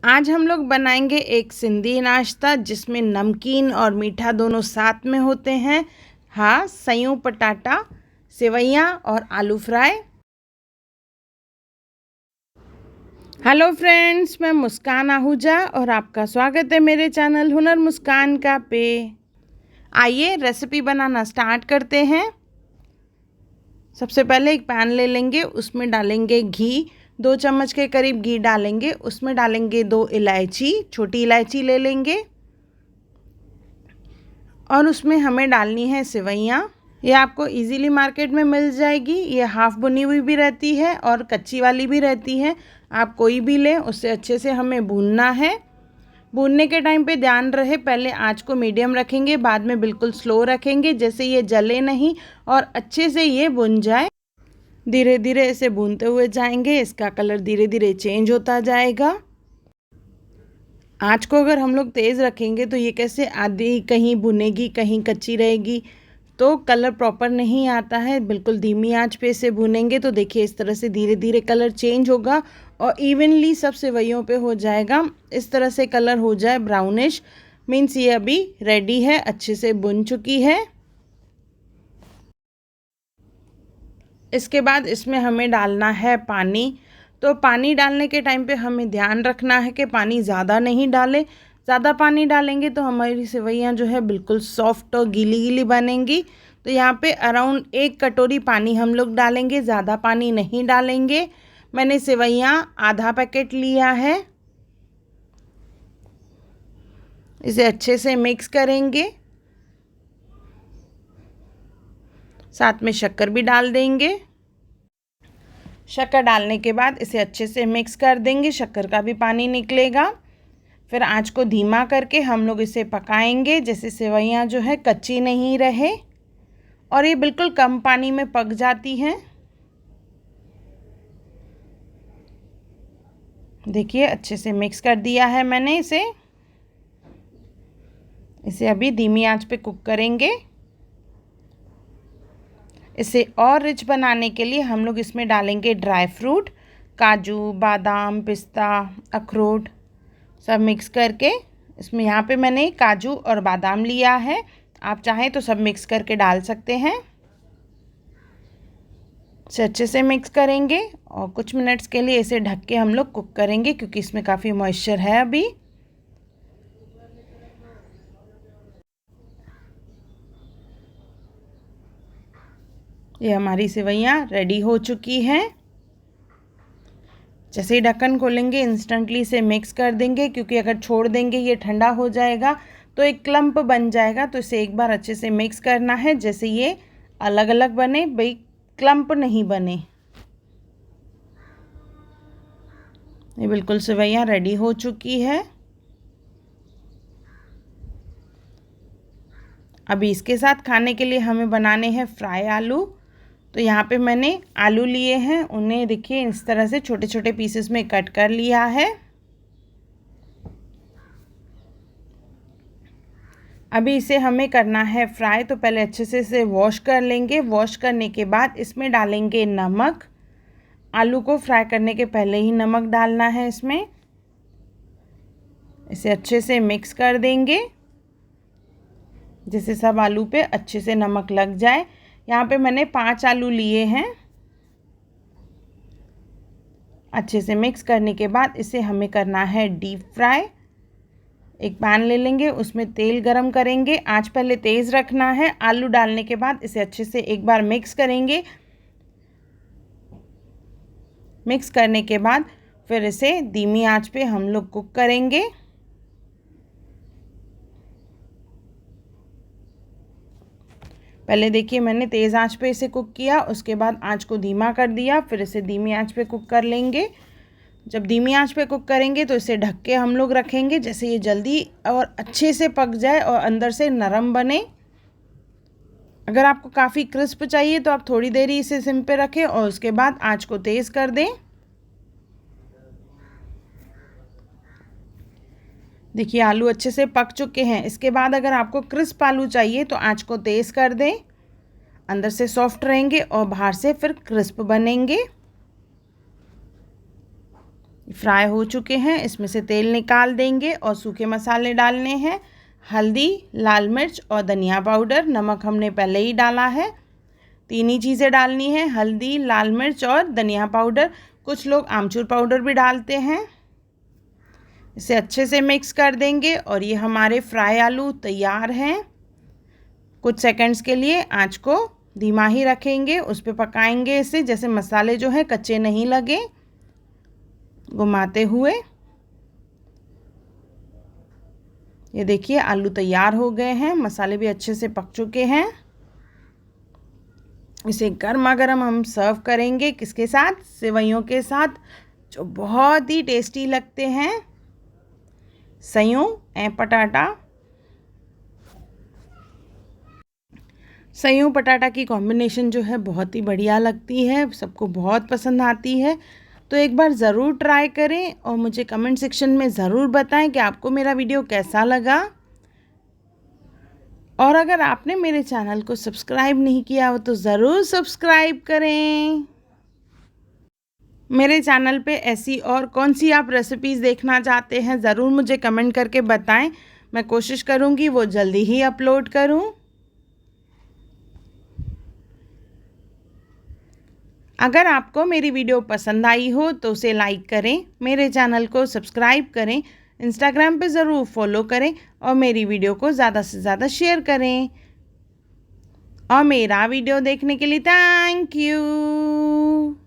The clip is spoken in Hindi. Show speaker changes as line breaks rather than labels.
आज हम लोग बनाएंगे एक सिंधी नाश्ता जिसमें नमकीन और मीठा दोनों साथ में होते हैं। हाँ, सयूं पटाटा, सेवइयाँ और आलू फ्राई। हेलो फ्रेंड्स, मैं मुस्कान आहूजा और आपका स्वागत है मेरे चैनल हुनर मुस्कान का पे। आइए रेसिपी बनाना स्टार्ट करते हैं। सबसे पहले एक पैन ले लेंगे, उसमें डालेंगे घी। 2 चम्मच के करीब घी डालेंगे, उसमें डालेंगे 2 इलायची, छोटी इलायची ले लेंगे और उसमें हमें डालनी है सेवइयाँ। ये आपको इजीली मार्केट में मिल जाएगी। ये हाफ़ भुनी हुई भी रहती है और कच्ची वाली भी रहती है, आप कोई भी लें। उससे अच्छे से हमें भूनना है। भूनने के टाइम पे ध्यान रहे, पहले आंच को मीडियम रखेंगे, बाद में बिल्कुल स्लो रखेंगे, जैसे ये जले नहीं और अच्छे से ये भुन जाए। धीरे धीरे इसे भूनते हुए जाएंगे, इसका कलर धीरे धीरे चेंज होता जाएगा। आँच को अगर हम लोग तेज़ रखेंगे तो ये कैसे आधी कहीं भुनेगी कहीं कच्ची रहेगी, तो कलर प्रॉपर नहीं आता है। बिल्कुल धीमी आंच पे इसे भुनेंगे तो देखिए इस तरह से धीरे धीरे कलर चेंज होगा और इवनली सब सेवइयों पे हो जाएगा। इस तरह से कलर हो जाए ब्राउनिश, मीन्स ये अभी रेडी है, अच्छे से भुन चुकी है। इसके बाद इसमें हमें डालना है पानी। तो पानी डालने के टाइम पे हमें ध्यान रखना है कि पानी ज़्यादा नहीं डालें। ज़्यादा पानी डालेंगे तो हमारी सेवइयाँ जो है बिल्कुल सॉफ्ट और गीली गीली बनेंगी। तो यहाँ पे अराउंड 1 कटोरी पानी हम लोग डालेंगे, ज़्यादा पानी नहीं डालेंगे। मैंने सेवइयाँ आधा पैकेट लिया है। इसे अच्छे से मिक्स करेंगे, साथ में शक्कर भी डाल देंगे। शक्कर डालने के बाद इसे अच्छे से मिक्स कर देंगे, शक्कर का भी पानी निकलेगा। फिर आंच को धीमा करके हम लोग इसे पकाएंगे, जैसे सेवइयाँ जो है कच्ची नहीं रहे और ये बिल्कुल कम पानी में पक जाती हैं। देखिए अच्छे से मिक्स कर दिया है मैंने इसे अभी धीमी आंच पे कुक करेंगे। इसे और रिच बनाने के लिए हम लोग इसमें डालेंगे ड्राई फ्रूट, काजू, बादाम, पिस्ता, अखरोट सब मिक्स करके। इसमें यहाँ पे मैंने काजू और बादाम लिया है, आप चाहें तो सब मिक्स करके डाल सकते हैं। इसे अच्छे से मिक्स करेंगे और कुछ मिनट्स के लिए इसे ढक के हम लोग कुक करेंगे, क्योंकि इसमें काफ़ी मॉइस्चर है अभी। ये हमारी सेवइयाँ रेडी हो चुकी हैं। जैसे ही ढक्कन खोलेंगे इंस्टेंटली इसे मिक्स कर देंगे, क्योंकि अगर छोड़ देंगे ये ठंडा हो जाएगा तो एक क्लम्प बन जाएगा। तो इसे एक बार अच्छे से मिक्स करना है, जैसे ये अलग अलग बने, भाई क्लम्प नहीं बने। ये बिल्कुल सेवइयाँ रेडी हो चुकी है। अभी इसके साथ खाने के लिए हमें बनाने हैं फ्राई आलू। तो यहाँ पे मैंने आलू लिए हैं, उन्हें देखिए इस तरह से छोटे छोटे पीसेस में कट कर लिया है। अभी इसे हमें करना है फ्राई। तो पहले अच्छे से इसे वॉश कर लेंगे। वॉश करने के बाद इसमें डालेंगे नमक। आलू को फ्राई करने के पहले ही नमक डालना है इसमें। इसे अच्छे से मिक्स कर देंगे, जिससे सब आलू पे अच्छे से नमक लग जाए। यहाँ पे मैंने 5 आलू लिए हैं। अच्छे से मिक्स करने के बाद इसे हमें करना है डीप फ्राई। एक पैन ले लेंगे, उसमें तेल गरम करेंगे। आंच पहले तेज़ रखना है। आलू डालने के बाद इसे अच्छे से एक बार मिक्स करेंगे। मिक्स करने के बाद फिर इसे धीमी आंच पे हम लोग कुक करेंगे। पहले देखिए मैंने तेज़ आंच पे इसे कुक किया, उसके बाद आंच को धीमा कर दिया, फिर इसे धीमी आंच पे कुक कर लेंगे। जब धीमी आंच पे कुक करेंगे तो इसे ढक के हम लोग रखेंगे, जैसे ये जल्दी और अच्छे से पक जाए और अंदर से नरम बने। अगर आपको काफ़ी क्रिस्प चाहिए तो आप थोड़ी देर ही इसे सिम पे रखें और उसके बाद आंच को तेज़ कर दें। देखिए आलू अच्छे से पक चुके हैं। इसके बाद अगर आपको क्रिस्प आलू चाहिए तो आंच को तेज़ कर दें, अंदर से सॉफ्ट रहेंगे और बाहर से फिर क्रिस्प बनेंगे। फ्राई हो चुके हैं, इसमें से तेल निकाल देंगे और सूखे मसाले डालने हैं। हल्दी, लाल मिर्च और धनिया पाउडर। नमक हमने पहले ही डाला है। 3 ही चीज़ें डालनी है, हल्दी, लाल मिर्च और धनिया पाउडर। कुछ लोग आमचूर पाउडर भी डालते हैं। इसे अच्छे से मिक्स कर देंगे और ये हमारे फ्राई आलू तैयार हैं। कुछ सेकंड्स के लिए आंच को धीमा ही रखेंगे, उस पर पकाएंगे इसे, जैसे मसाले जो है कच्चे नहीं लगे, घुमाते हुए। ये देखिए आलू तैयार हो गए हैं, मसाले भी अच्छे से पक चुके हैं। इसे गर्मा गर्म हम सर्व करेंगे, किसके साथ? सेवइयों के साथ, जो बहुत ही टेस्टी लगते हैं। सयूं ऐं पटाटा। सयूं पटाटा की कॉम्बिनेशन जो है बहुत ही बढ़िया लगती है, सबको बहुत पसंद आती है। तो एक बार ज़रूर ट्राई करें और मुझे कमेंट सेक्शन में ज़रूर बताएं कि आपको मेरा वीडियो कैसा लगा। और अगर आपने मेरे चैनल को सब्सक्राइब नहीं किया हो तो ज़रूर सब्सक्राइब करें। मेरे चैनल पे ऐसी और कौन सी आप रेसिपीज़ देखना चाहते हैं, ज़रूर मुझे कमेंट करके बताएं। मैं कोशिश करूँगी वो जल्दी ही अपलोड करूँ। अगर आपको मेरी वीडियो पसंद आई हो तो उसे लाइक करें, मेरे चैनल को सब्सक्राइब करें, इंस्टाग्राम पे ज़रूर फॉलो करें और मेरी वीडियो को ज़्यादा से ज़्यादा शेयर करें। और मेरा वीडियो देखने के लिए थैंक यू।